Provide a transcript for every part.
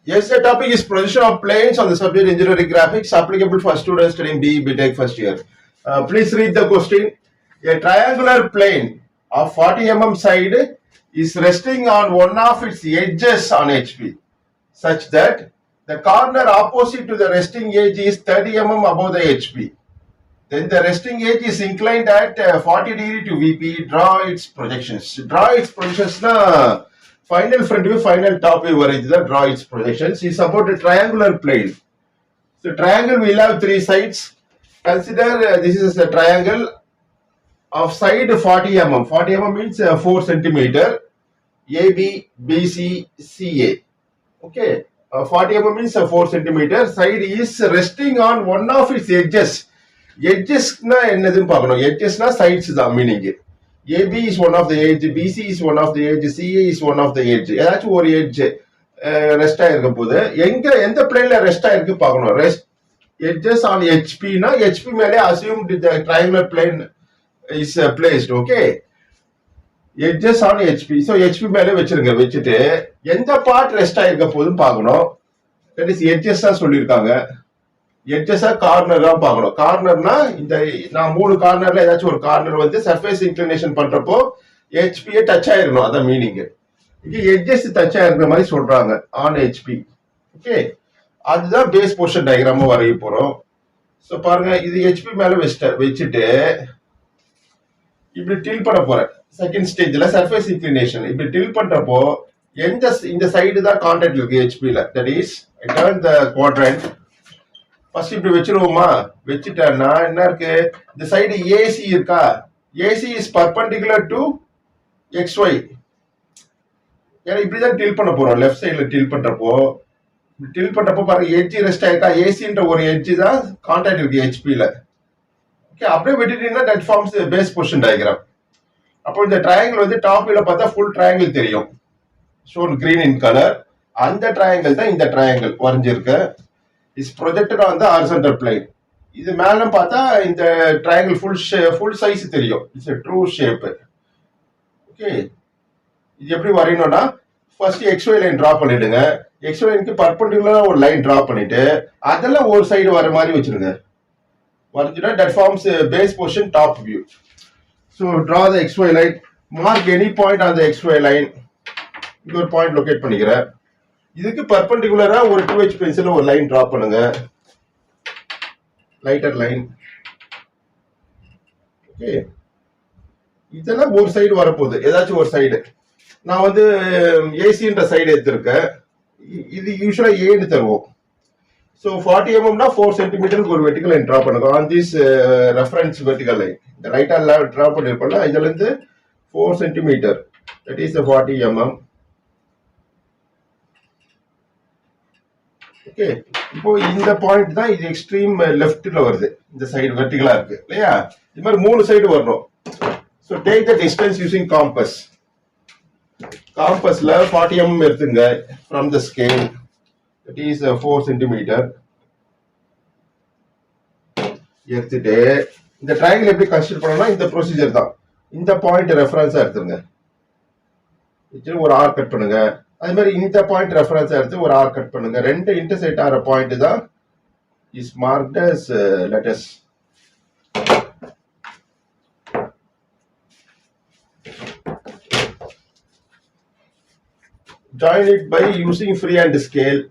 Yes, the topic is projection of planes on the subject engineering graphics applicable for students studying BE BTech first year. Please read the question. A triangular plane of 40 mm side is resting on one of its edges on HP, such that the corner opposite to the resting edge is 30 mm above the HP. Then the resting edge is inclined at 40 degree to VP. Draw its projections. Draw its projections. Final front view, final top view. Draw its projections. Is about a triangular plane. So triangle will have three sides. Consider this is a triangle of side 40 mm. 40 mm means 4 centimeter. AB, BC, CA. Okay. 40 mm means 4 centimeter. Side is resting on one of its edges. Edges na என்னதுன்னு பார்க்கணும். Edgesனா sides தான் meaning. AB is one of the edge, BC is one of the edge, CA is one of the edge. ஏதாச்சும் ஒரு edge rest ஆயிருக்க போது எந்த பிளேன்ல rest ஆயிருக்கு பார்க்கணும். ரெஸ்ட் edges on HP னா HP மேலே assumed the triangular plane is placed. Okay. Edges on HP. So HP மேலே வச்சிருங்க. வச்சுட்டு எந்த பார்ட் ரெஸ்ட் ஆயிருக்க போதுன்னு பார்க்கணும். That is edges தான் சொல்லியிருக்காங்க. எட்ஜஸா கார்னர் தான் பார்க்கணும். கார்னர்னா இந்த நான் 3 கார்னர்ல ஏதாச்சும் ஒரு கார்னர் வந்து சர்ஃபேஸ் இன்க்ளினேஷன் பண்றப்போ ஹெச்பியை டச் ஆயிடணும். அதான் மீனிங். இங்க எட்ஜஸ் டச் ஆயிருக்கிற மாதிரி சொல்றாங்க ஆன் ஹெச்பி. ஓகே, அதுதான் பேஸ் போர்ஷன் டயக்ராம வரைய போறோம். ஸோ பாருங்க, இது ஹெச்பி மேல வச்சுட்டு இப்படி டில் பண்ண போறேன். செகண்ட் ஸ்டேஜ்ல சர்ஃபேஸ் இன்க்ளினேஷன் இப்படி டில் பண்றப்போ இந்த சைடு தான் கான்டாக்ட் இருக்கு ஹெச்பில. That is I turn the quadrant. First இப்படி வச்சிருவோமா? வச்சுட்டேன்னா என்ன இருக்கு? இந்த சைடு ஏசி இருக்கா? AC is perpendicular to XY. ஏன்னா இப்படிதான் டில் பண்ண போறோம். லெஃப்ட் சைட்ல டில் பண்றப்போ பாருங்க, எட்ஜ் ரெஸ்ட் ஆயிருக்கா? ஏசின்ற ஒரு எட்ஜ் தான் கான்டாக்ட் இருக்கு ஹெச்பில. ஓகே, அப்படியே விட்டுட்டீங்கன்னா that forms base position diagram. அப்போ இந்த ட்ரையாங்கிள் வந்து டாப் வியூல பார்த்தா ஃபுல் ட்ரையாங்கிள் தெரியும். Shown green in colour. அந்த ட்ரையாங்கிள் தான் இந்த ட்ரையாங்கிள் வரைஞ்சிருக்கு. is projected on the horizontal plane. இது மேல பார்த்தா இந்த triangle full size தெரியும். It's a true shape. Okay, இது எப்படி வரையணும்னா ஃபர்ஸ்ட் XY லைன் டிரா பண்ணிடுங்க. XY லைனுக்கு பர்பெண்டிகுலரா ஒரு லைன் டிரா பண்ணிட்டு அதெல்லாம் ஒரு சைடு வர மாதிரி வச்சிருங்க. வரைஞ்சிட்டா that forms base position top view. So draw the XY line. Mark any point on the XY line. இங்க ஒரு பாயிண்ட் லொகேட் பண்ணிக்கிறேன். இதுக்கு பர்பெண்டிகுலரா ஒரு 2H பென்சில் ஒரு லைன் டிரா பண்ணுங்க. Lighter line. ஓகே, இதெல்லாம் ஒரு சைடு வரப்போகுது. ஏதாச்சும் ஒரு சைடு நான் வந்து ஏசின்ற சைடு எடுத்திருக்கேன். இது யூஸ்வலா ஏன்னு தருவோம். ஸோ 40 mm 4 சென்டிமீட்டருக்கு ஒரு வெர்டிகல் லைன் டிரா பண்ணுங்க. On this reference vertical line இந்த ரைட்டா டிரா பண்ணிருப்போம்ல, இதுல இருந்து 4 centimetre, that is 40 mm. Okay, இப்போ இந்த பாயிண்ட் தான் இது எக்ஸ்ட்ரீம் லெஃப்ட்ல வருது. இந்த சைடு வெர்டிகலா இருக்கு இல்லையா? இது மாதிரி 3 சைடு வரணும். So take the distance using compass. காம்பஸ்ல 40 mm எடுத்துங்க from the scale. That is 4 centimetre எடுத்துட்டு இந்த ட்ரையாங்கிள் எப்படி கன்ஸ்ட்ரக்ட் பண்ணணும்னா இந்த ப்ரொசீஜர் தான். இந்த பாயிண்ட் ரெஃபரன்ஸா எடுத்துருங்க. ஒரு ஆர் கட் பண்ணுங்க. அது மாதிரி இந்த பாயிண்ட் ரெஃபரன்ஸ் எடுத்து ஒரு ஆர் கட் பண்ணுங்க. ரெண்டு இன்டர்செக்ட் ஆகிற பாயிண்ட் தான் is marked as letters. Join it by using free hand scale.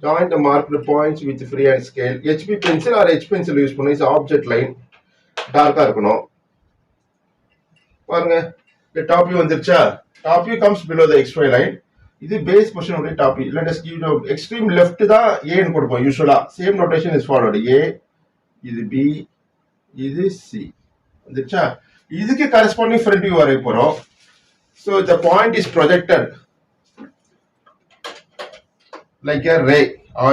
Join the marked points with free hand scale. HB pencil or H pencil use பண்ணி object line டார்க்கா இருக்கணும். பாருங்க, இந்த top view வந்துருச்சா? Top view comes below the XY line. இது base position உடைய top view. Let us give extreme left தான் ஏன்னு கொடுப்போம் யூசுவலா. Same notation is followed. A, இது பி, இது சி வந்துருச்சா? இதுக்கு கரஸ்பாண்டிங் ஃப்ரண்ட் வியூ வரைய போறோம். So the point is projected like a ray.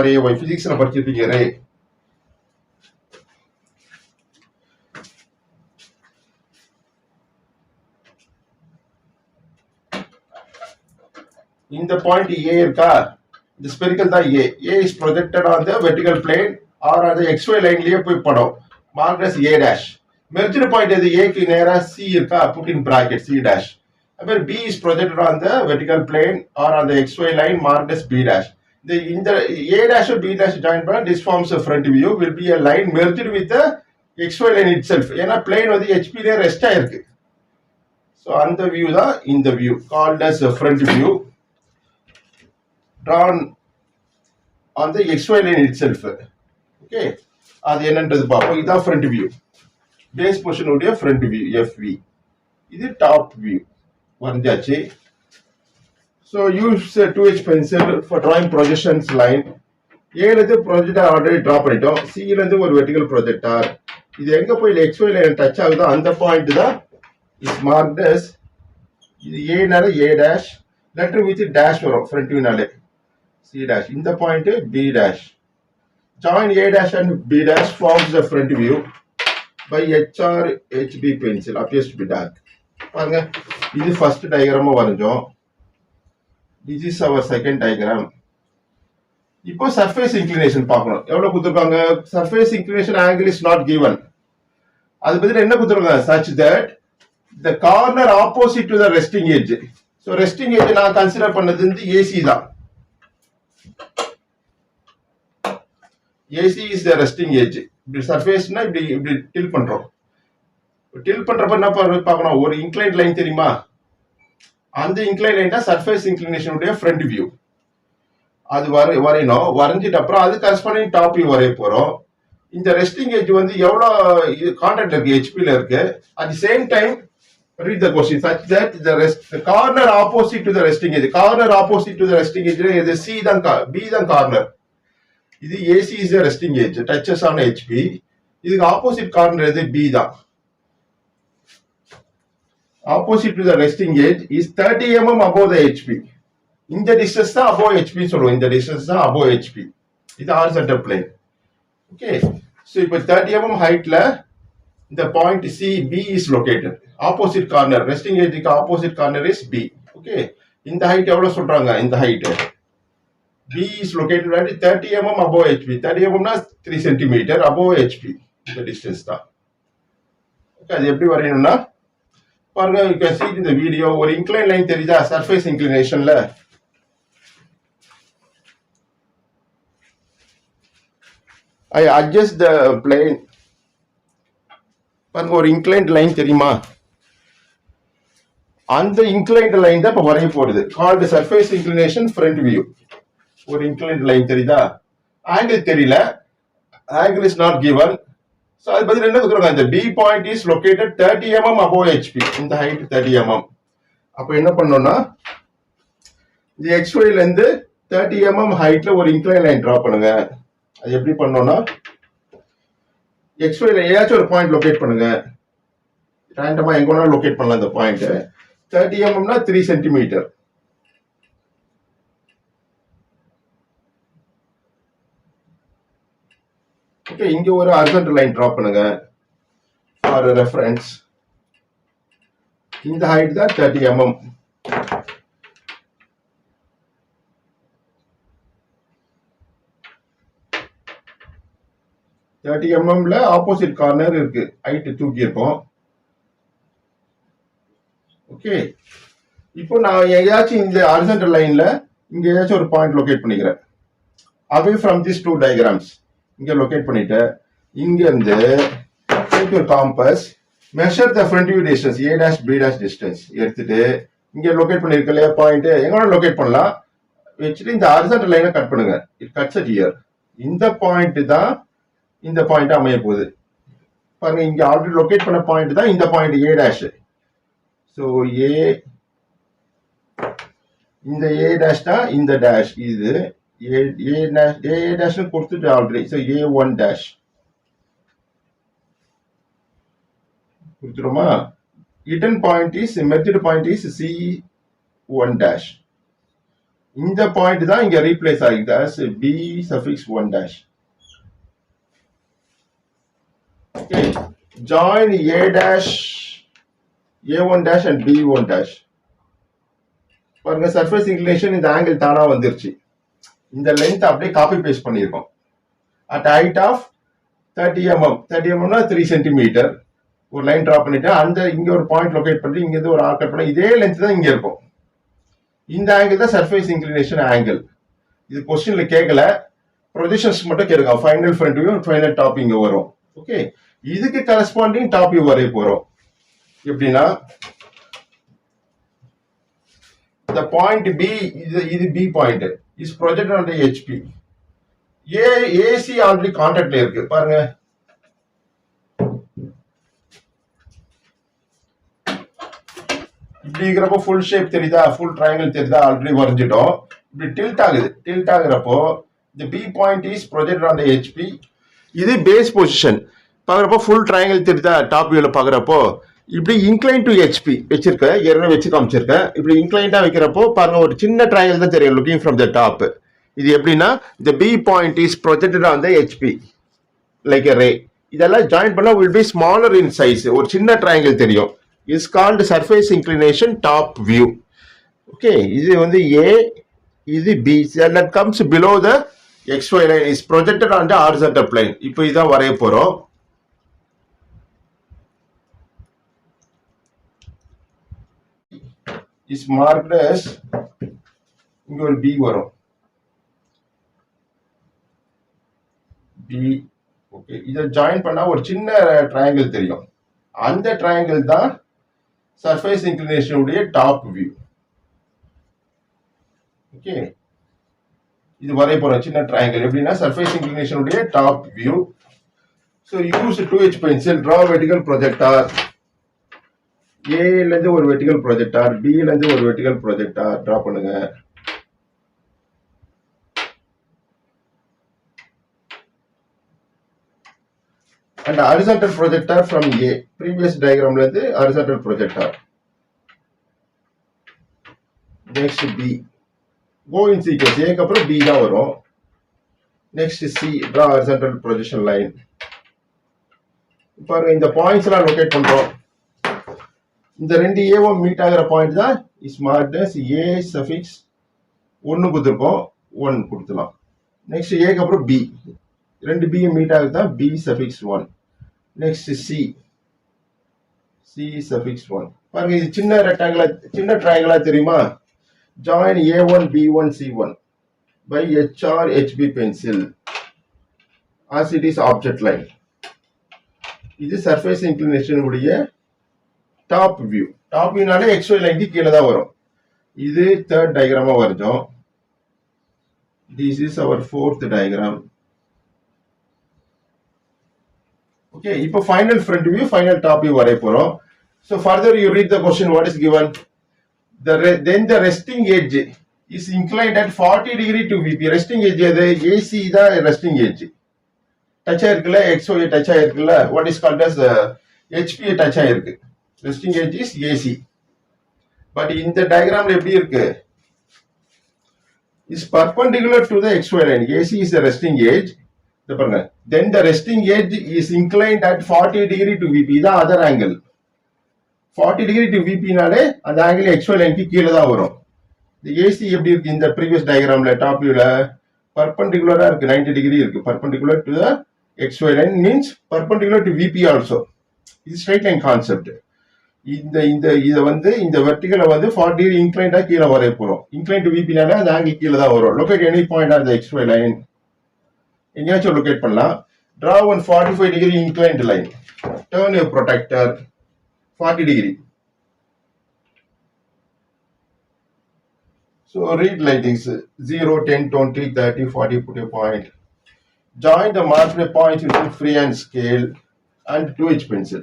RAY physics la படிச்சிருப்பீங்க. ray இந்த பாயிண்ட் A இருக்கா? இந்த ஸ்பெரிக்கல் தான் A. A is projected on the vertical plane or on the XY லைன்லயே போய் படும். marked as A dash. Merged point எது? A க்கு நேரா C இருக்கா? put in bracket C dash. where B is projected on the vertical plane or on the XY line marked as B dash. In the A dash or B dash joint point, this forms a front view will be a line merged with the XY line itself. ஏன்னா plane வந்து HP ல rest ஆயிருக்கு. So அந்த view தான் இந்த view called as a front view drawn on the XY line itself. Okay, அது என்னன்றது பார்ப்போம். இதான் front view. Base portion உடைய front view FV. இது top view. வரைஞ்சாச்சு. So use a 2H pencil for drawing projections line. A ல இருந்து projector already draw பண்ணிட்டோம். C ல இருந்து ஒரு வெர்டிகல் ப்ரொஜெக்டர். இது எங்க போய் XY லைன் டச் ஆகுதோ அந்த பாயிண்ட் தான் is marked as இது A நால A dash letter with dash வரும் ஃப்ரண்ட் வியூனாலே C dash. இந்த point B dash. Join A dash and B dash forms the front view by HR HB pencil appears to be dark. பாருங்க இது first டயகிராமா வரைஞ்சோம். This is our second diagram. இப்போ surface inclination பார்க்கணும். எவ்வளவு கொடுத்திருக்காங்க? Surface inclination angle is not given. அது பதிலா என்ன கொடுத்திருக்காங்க? Such that the corner opposite to the resting edge. So resting edge நான் கன்சிடர் பண்ணது வந்து AC தான். AC is the resting edge. இப்படி சர்ஃபேஸ்னா இப்படி டில் பண்றோம். டில் பண்றப்ப என்ன பார்க்கணும்? ஒரு இன்க்ளைன்ட் லைன் தெரியுமா? அந்த இன்க்ளைன் லைன் தான் சர்ஃபேஸ் இன்க்ளினேஷன் உடைய ஃப்ரண்ட் வியூ. அது வரையணும். வரைஞ்சிட்டு அப்புறம் அது கரஸ்பாண்டிங் டாப் வியூ வரைய போறோம். இந்த ரெஸ்டிங் எட்ஜ் வந்து எவ்வளவு கான்டாக்ட்ல இருக்கு? ஹெச்பில இருக்கு. At the same time read the question such that the corner opposite to the resting edge. Corner opposite to the resting edge is C தான் B தான் corner. இது AC is the resting edge touches on HP. இதுக்கு opposite corner எது? B தான். Opposite to the resting edge is 30 mm above the HP. இந்த distance தான் above HP சொல்லுவோம். இந்த distance தான் above HP. இது horizontal plane. Okay. So இப்போ 30 mm heightல இந்த point C B is located. Opposite corner resting edge க்கு opposite corner is B. Okay. இந்த height எவ்வளவு சொல்றாங்க? இந்த height B is located at 30 mm above HP. 30 mm னா 3 cm above HP. இந்த distance தான். Okay. அது எப்படி வரையணும்னா பாருங்க, you can see in the video ஒரு incline line தெரியுதா? surface inclinationல I adjust the plane. பாருங்க ஒரு inclined line தெரியுமா? அந்த inclined line தான் இப்ப வரைய போறது. called surface inclination front view. ஒரு inclined line தெரியுதா? angle தெரியல. angle is not given. So அது பதிலா என்ன கொடுக்குறாங்க? இந்த B point is located 30 mm above HP. இந்த height 30 mm. அப்ப என்ன பண்ணோம்னா இந்த XY ல இருந்து 30 mm heightல ஒரு incline line draw பண்ணுங்க. அது எப்படி பண்ணோம்னா XY ல ஏதாச்சும் ஒரு பாயிண்ட் லொகேட் பண்ணுங்க. ரேண்டமா எங்க வேணாலும் லொகேட் பண்ணலாம் இந்த பாயிண்ட். 30 mm னா 3 cm. ஓகே, இங்க ஒரு ஹாரிசான்டல் லைன் டிரா பண்ணுங்க ஃபார் ரெஃபரன்ஸ். இந்த ஹைட் தான் 30 mm. ல ஆப்போசிட் கார்னர் இருக்கு, ஹைட் தூக்கி இருக்கும். ஓகே, இப்போ நான் எங்கேயாச்சும் இந்த ஹாரிசான்டல் லைன்ல இங்க ஏதாச்சும் ஒரு பாயிண்ட் லொகேட் பண்ணிக்கிறேன். Away from this two diagrams இங்க லொகேட் பண்ணிட்டு இங்க இருந்து take your compass, measure the front view distance A dash B dash distance எடுத்துட்டு இங்க லொகேட் பண்ணிருக்க இல்லையா பாயிண்ட், எங்க லொகேட் பண்ணலாம் வச்சுட்டு இந்த ஹாரிசான்டல் லைனை கட் பண்ணுங்க. It cuts at here. இந்த பாயிண்ட் தான் இந்த பாயிண்ட் அமைய போகுது. பாருங்க, இங்க ஆல்ரெடி லொகேட் பண்ண பாயிண்ட் தான் இந்த பாயிண்ட் A dash. ஸோ இந்த A dash தான் இந்த டேஷ். இது A dash கொடுத்துட்டு ஆல்ரெடி. ஸோ A1 dash கொடுத்துருமா. Written point is merged point is C1 dash. இந்த பாயிண்ட் தான் இங்க ரீப்ளேஸ் ஆகிது as B1 dash. Okay, join A dash, A1 dash and B1 dash. பாருங்க, சர்ஃபேஸ் இன்க்ளினேஷன் இந்த angle தானா வந்துருச்சு. இந்த லென்த் அப்படியே காப்பி பேஸ்ட் பண்ணியிருக்கோம். At height of 30 mm. 30 mm னா 3 cm. ஒரு லைன் டிரா பண்ணிட்டு அந்த இங்க ஒரு பாயிண்ட் லொகேட் பண்ணிட்டு இங்க இருந்து ஒரு ஆர்க் கட் பண்ணா இதே லென்த் தான் இங்க இருக்கும். இந்த ஆங்கிள் தான் சர்ஃபேஸ் இன்க்ளினேஷன் ஆங்கிள். இது கொஸ்டின்ல கேட்கல, ப்ரொஜெக்ஷன்ஸ் மட்டும் கேட்க. Final front view final top இங்க வரும். ஓகே, இதுக்கு கரஸ்பாண்டிங் டாப் வியூ வரைய போறோம். எப்படின்னா the point B இது B point is projected on the HP. AC already கான்டாக்ட்ல இருக்கு பாருங்க. இப்படி இருக்கிறப்போ ஃபுல் ஷேப் தெரியுதா, ஃபுல் ட்ரையாங்கிள் தெரியுதா, ஆல்ரெடி வரைஞ்சிட்டோம். இப்படி டில்ட் ஆகுது. டில்ட் ஆகுறப்போ the B point is projected on the HP. இது பேஸ் பொசிஷன். பாக்குறப்போ ஃபுல் ட்ரையாங்கிள் தெரியுதா, டாப் வியூல பாக்குறப்போ இப்படி இன்க்ளைன் டு ஹெச்பி வச்சிருக்கேன், ஏற்கனவே வச்சு காமிச்சிருக்கேன். இப்படி இன்க்ளைண்டா வைக்கிறப்போ பாருங்க ஒரு சின்ன ட்ரையாங்கிள் தான் தெரியும் லுக்கிங் ஃப்ரம் த டாப். இது எப்படின்னா the B point is projected on the HP like a ray. இதெல்லாம் ஜாயின் பண்ணா will be smaller in size. ஒரு சின்ன ட்ரையாங்கிள் தெரியும். is called surface inclination top view. Okay, இது வந்து A, இது B. that comes below the XY line is projected on the horizontal plane. இப்போ இதான் வரைய போறோம். is marked as இங்க ஒரு B வரும். B. ஓகே, இத ஜாயின் பண்ணா ஒரு சின்ன ட்ரையாங்கிள் தெரியும். அந்த ட்ரையாங்கிள் தான் சர்ஃபேஸ் இன்க்ளினேஷன் உடைய டாப் வியூ. ஓகே, இது வரைய போறோம் சின்ன ட்ரையாங்கிள். எப்படின்னா சர்ஃபேஸ் இன்க்ளினேஷன் உடைய top view. So use 2H pencil, draw vertical projector. ஏல இருந்து ஒரு வெர்டிகல் ப்ரொஜெக்டார், பில இருந்து ஒரு வெர்டிகல் ப்ரொஜெக்டார் டிரா பண்ணுங்க. and horizontal projector from A. previous diagram la irundhu horizontal projector. next B. go in sequence. A ku appuram B da varum. next C. draw horizontal projection line. பாருங்க இந்த points எல்லாம் locate பண்றோம். இந்த ரெண்டு ஏவும் meet ஆகிற point தான் is marked as A suffix 1 கொடுத்துருக்கோம், 1 கொடுத்துலாம். நெக்ஸ்ட் ஏக்கு அப்புறம் B, ரெண்டு B மீட் ஆகுது தான் B suffix 1. Next C, C suffix 1. பாருங்க இது சின்ன ரெக்டாங்கிளா, சின்ன ட்ரையாங்கிளா தெரியுமா? Join A1 B1 C1 by HR HB pencil as it is object line. இது சர்ஃபேஸ் இன்க்ளினேஷன் உடைய டாப் வியூ. டாப் வியூனாலே XY லைனுக்கு கீழே தான் வரும். இது தேர்ட் டயக்ராமா வரைஞ்சோம். This is our fourth diagram. Okay, இப்போ final front view, final top view வரைய போறோம். So further you read the question what is given. Then the resting edge is inclined at 40 degree to VP. Resting edge எது? AC தான் resting edge. Touch ஆயிருக்குல்ல, XY touch ஆயிருக்குல்ல, what is called as HP touch ஆயிருக்கு. resting edge is AC. But இந்த டயக்ராம்ல எப்படி இருக்கு? is perpendicular to the XY line. AC is the resting edge. இத பாருங்க. Then the resting edge is inclined at 40 degree to VP. இதான் other angle. 40 degree to VP நாலே அந்த angle XY லைனுக்கு கீழே தான் வரும். இந்த AC எப்படி இருக்கு? இந்த ப்ரீவியஸ் டயக்ராம்ல டாப் வியூல பர்பெண்டிகுலரா இருக்கு, 90 டிகிரி இருக்கு. Perpendicular to the XY line means perpendicular to VP also. இது ஸ்ட்ரைட் லைன் கான்செப்ட். இந்த இந்த இத வந்து இந்த வெர்டிகலை வந்து 40 டிகிரி இன்க்ளைண்டா கீழே வரைய போறோம். இன்க்ளைன் டு VP-னால அந்த ஆங்கிள் கீழே தான் வரும். Locate any point on the XY line. எங்கேயாச்சும் லொகேட் பண்ணலாம். Draw one 45 degree inclined line. Turn your protector 40 degree. So read like this: 0, 10, 20, 30, 40. Put a point. Join the marked points using freehand scale and 2H pencil.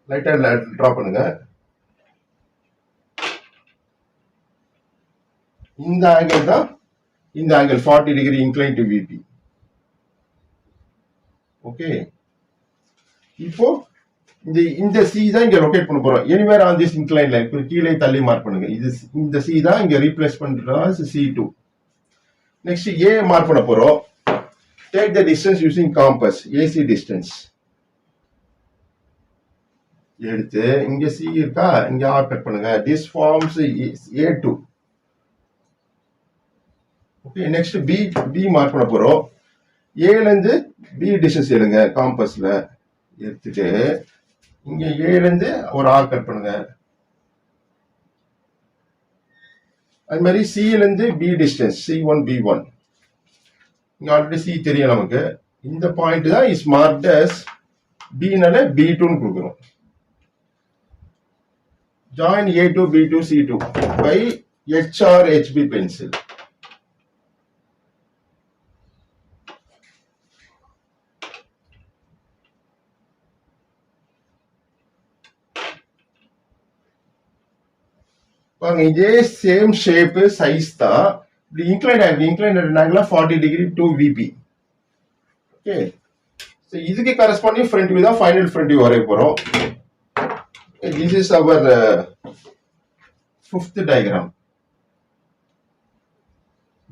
Light and draw பண்ணுங்க. இந்த angle தான், இந்த angle 40 degree inclined to VP. Okay, இப்போ இந்த C தான் இங்க லொகேட் பண்ண போறோம். Anywhere on this incline line. கீழே தள்ளி மார்க் பண்ணுங்க. இது இந்த C தான் இங்க ரீப்ளேஸ் பண்றோம் C2. நெக்ஸ்ட் A மார்க் பண்ண போறோம். Take the distance using compass. AC distance எடுத்து இங்க C இருக்கா, இங்க ஆர் கட் பண்ணுங்க. This forms A2. Okay, next B mark பண்ண போறோம். A ல இருந்து B டிஸ்டன்ஸ் எடுங்க காம்பஸ்ல. எடுத்துட்டு இங்க ஏல இருந்து ஒரு ஆர்க் கட் பண்ணுங்க. அது மாதிரி சில இருந்து பி டிஸ்டன்ஸ் C1 B1. இங்க ஆல்ரெடி சி தெரியும் நமக்கு. இந்த பாயிண்ட் தான் இஸ் மார்க்ட் அஸ் B-னால B2ன்னு கொடுக்குறோம். Join A2 B2 C2 by HR HB pencil. இதே சேம் ஷேப் சைஸ் தான். இப்படி inclined angle 40 degree to VP. Okay, இதுக்கு கரஸ்பாண்டிங் ஃப்ரண்ட் வியூ தான் ஃபைனல் ஃப்ரண்ட் வியூ வரைய போறோம். This is our fifth diagram.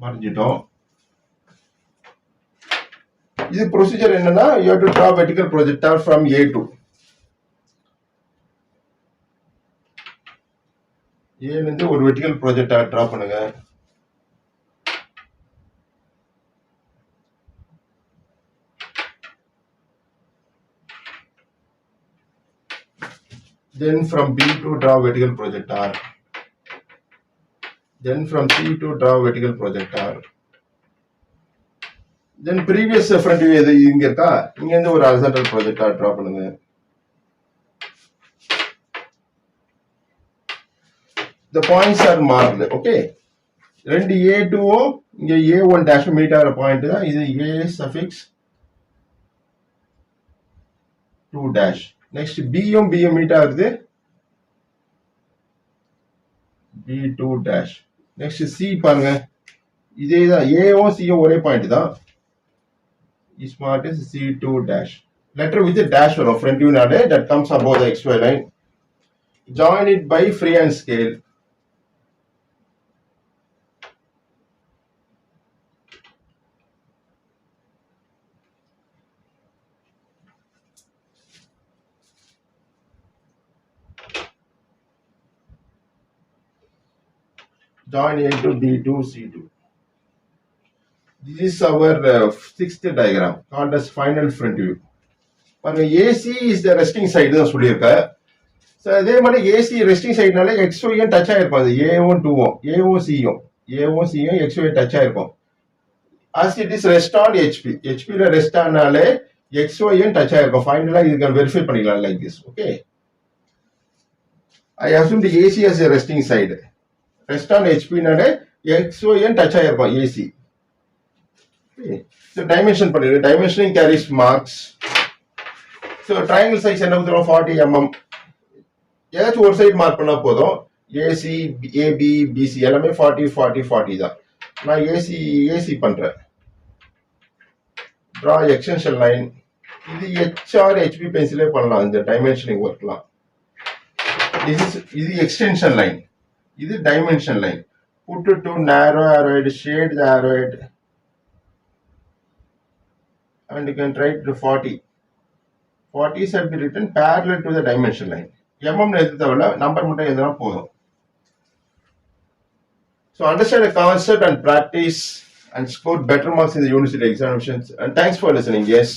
வரைஞ்சிட்டோம். இது procedure என்னன்னா, you have to draw vertical projector from A2. A ல இருந்து ஒரு வெர்டிகல் ப்ரொஜெக்டர் டிரா பண்ணுங்க. Then from B2 draw vertical projector. Then from C2 draw vertical projector. Then previous front view எது இங்க இருக்கா, இங்க இருந்து ஒரு horizontal projector டிரா பண்ணுங்க. The points are marked. Okay, ரெண்டு A2 இங்க A1 dash மீட் ஆகிற பாயிண்ட் தான் இது A suffix 2 dash. நெக்ஸ்ட் பியும் மீட் ஆகுது B2 dash. நெக்ஸ்ட் சி பாருங்க, இதே தான் ஏவும் சியும் ஒரே பாயிண்ட் தான். Is marked as C2 dash. Letter with dash வரும் front வியூனாலே, that comes above the XY line. Join it by freehand scale. Join into B2 C2. This is our sixth diagram called as final front view. AC is the resting side தான் சொல்லியிருக்க. So அதே மாதிரி AC resting சைட்னால XYயும் touch ஆயிருக்கும். அது A1 2ம் A1 Cயும் XY டச் ஆயிருக்கும். as it is rest on HPல ரெஸ்ட் ஆனாலே XYயும் டச் ஆயிருக்கும். ஃபைனலா இதுக்கு வெரிஃபை பண்ணிக்கலாம் like this. Okay, I assume the AC as a resting side. Rest on HPனாலே XYயும் டச் ஆயிருக்கும் AC. So dimension பண்ணிடு. Dimensioning carries marks. So triangle size என்ன கொடுத்துரும், 40 mm. ஏதாச்சும் ஒரு சைடு மார்க் பண்ணா போதும். AC AB BC எல்லாமே 40 40 40 தான். நான் AC பண்றேன். Draw extension line. இது HR HB பென்சிலே பண்ணலாம் இந்த டைமென்ஷனிங் ஒர்க்லாம். இது எக்ஸ்டென்ஷன் லைன், இது dimension line. Put to narrow arrowhead, shade the arrowhead, and you can write to 40. 40 should be written parallel to the dimension line. MM எழுத தேவையில்ல, number மட்டும் எழுதினா போதும். So understand the concept and practice and score better marks in the university examinations. And thanks for listening. Yes.